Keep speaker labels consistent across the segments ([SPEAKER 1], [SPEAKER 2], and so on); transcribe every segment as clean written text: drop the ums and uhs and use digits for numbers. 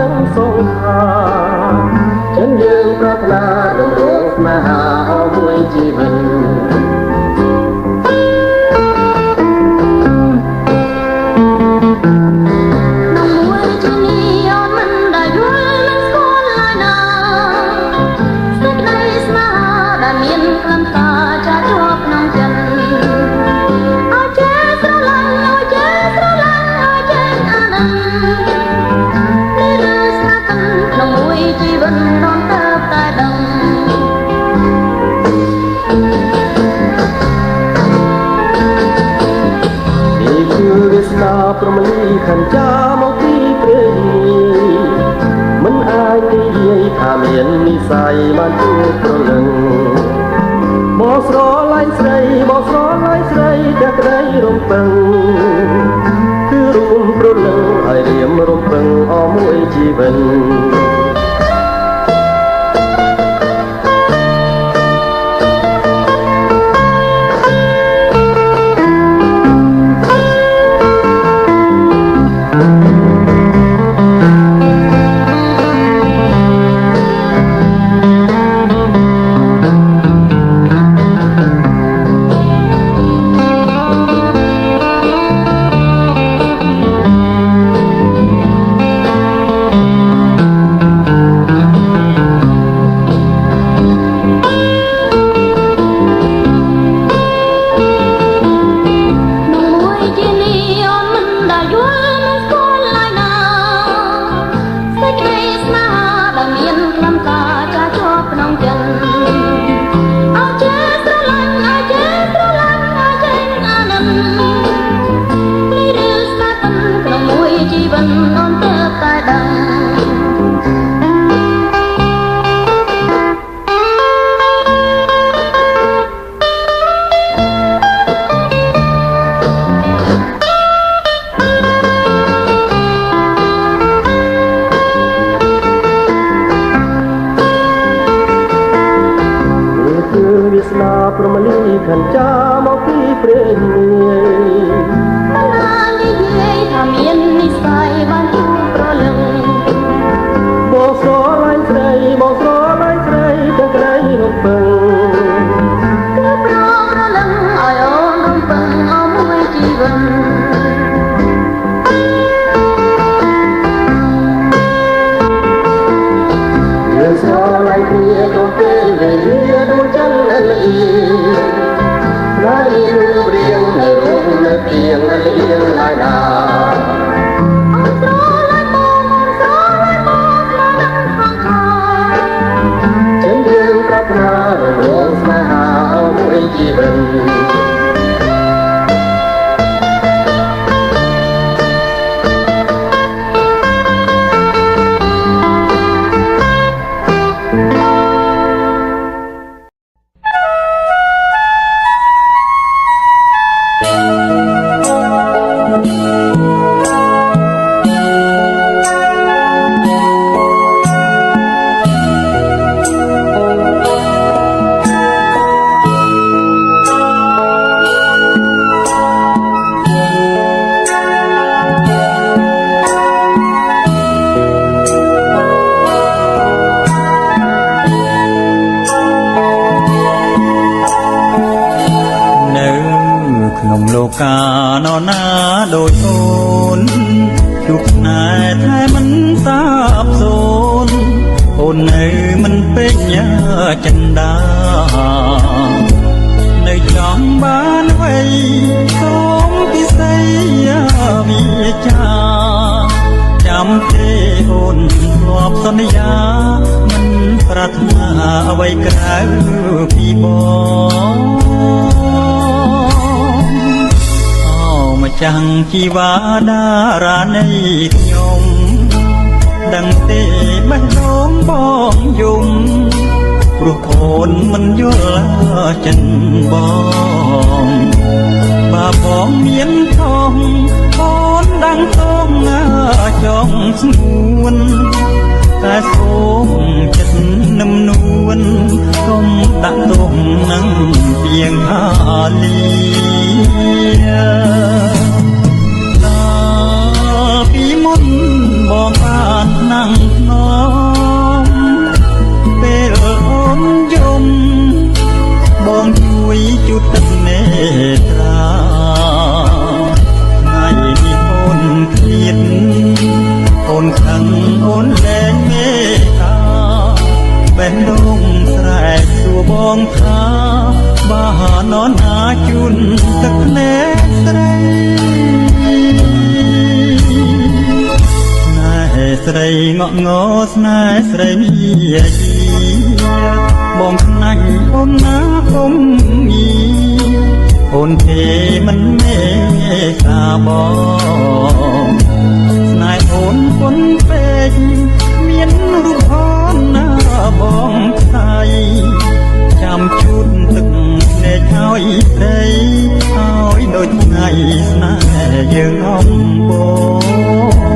[SPEAKER 1] នឹងសងខាចិនយើងប្រាថ្នានឹងរកស្នេហាមួយជីវិតព្រមលីខន្ចាមកពីព្រះមិនអាចនិយាយថាមាននិស័យបានជួបប្រលឹងមកស្រឡាញ់ស្រីមកស្រឡាញ់ស្រីតែក្តីរំពឹងគឺរួមប្រលឹងឲ្យរៀមរំពឹងអស់មួយជីវិតព្រមលីខន្ចាមកពីព្រះមិនអាចនិយាយថាមាននិស័យបានជួបប្រលឹងបងស្រឡាញ់ស្រីបងស្រឡាញ់ស្រីតែក្តីរំពឹងគឺប្រលឹងឲ្យអូនរំពឹងអស់មួយជីវិតយើងស្រឡាញ់គ្នាក៏ពេលវេលាដូចចន្ទល្អីណាស់រៀងរៀងនៅរូបនៅទៀងនៅលៀងឡើយណាអូនស្រឡាញ់បងអូនស្រឡាញ់បងខ្លាំងខំខំចិនយើងប្រាថ្នារលងស្នេហាមួយជីវិតក្នុងលោកាណណាដូចអូនជួបណែតែមិនសាបសូន្យអូននៅមិនពេញចិន្តានៅចង់បានអ្វីសូមពិសីវិចាចាំទេអូនធ្លាប់សន្យាមិនប្រាថ្នាអ្វីក្រៅពីបងម្ចាស់ជីវ៉ាតារានៃខ្ញុំដឹងទេបេះដូងបងយំព្រោះអូនមិនយល់ចិនបងបើបងមានខំអូនដឹងតងចង់ស្ងួនតែសូមចិត្តនឹមនួនកុំដាក់ទុំនឹងពីងហាលីពីមុនបងបានណាំង ស្រីងក់ងស្នេហ៍ស្រីយាយបងខ្នាញ់អូនណាអូនញីអូនទេមិនមេតាបងស្នេហ៍អូនគុណពេកមានរូបហនណាបងថៃចាំជូនទឹកភ្នែកឲ្យព្រៃឲ្យដូចថ្ងៃស្នេហ៍យើងអំបង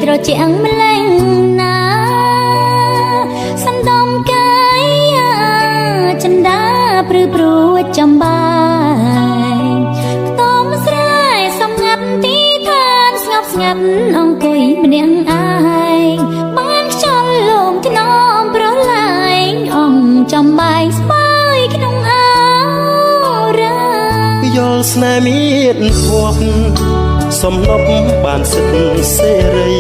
[SPEAKER 1] ត្រជាក់ម្លេងណាសន្តំកាយចិន្តាព្រឺព្រួចចំបាយខ្ទមស្រែសំងាត់ទីឋានស្ងប់ស្ងាត់អង្គុយម្នាក់ឯងបានខ្យល់លំថ្នមប្រឡាយអង្គចំបាយស្បើយក្នុងអរ៉ាយល់ស្នេហ៍មានភ័ព្វសំណប់បានសិទ្ធសេរី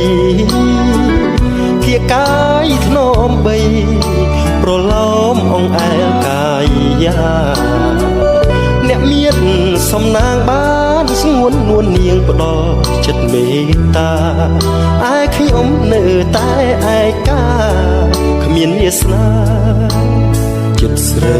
[SPEAKER 1] ធាកាយធ្នមបីប្រឡោមអង្អែលកាយាអ្នកមានសំណាងបានស្ងួននួននាងផ្ដល់ចិត្តមេត្តាឯខ្ញុំនៅតែឯកាគ្មានវាសនាចិត្តស្រី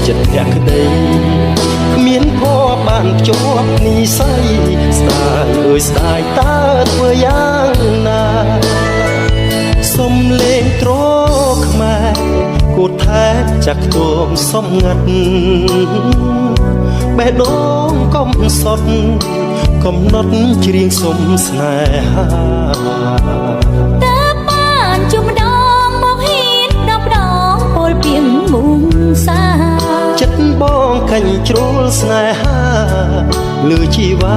[SPEAKER 1] ចិត្តអ្នកក្តីគ្មានភ័ព្វបានភ្ជាប់និស័យស្ដាយអើយស្ដាយតើធ្វើយ៉ាងណាសុំលេងត្រខ្មែរគូថែចាក់ទួមសំងាត់បេះដូងកំសត់កំណត់ច្រៀងសុំស្នេហាតើបានជួបម្ដងមកហ៊ានដល់ម្ដងពលពីងមុំសាចិត្តបងកាញ់ជ្រុលស្នេហាលឺជីវ៉ា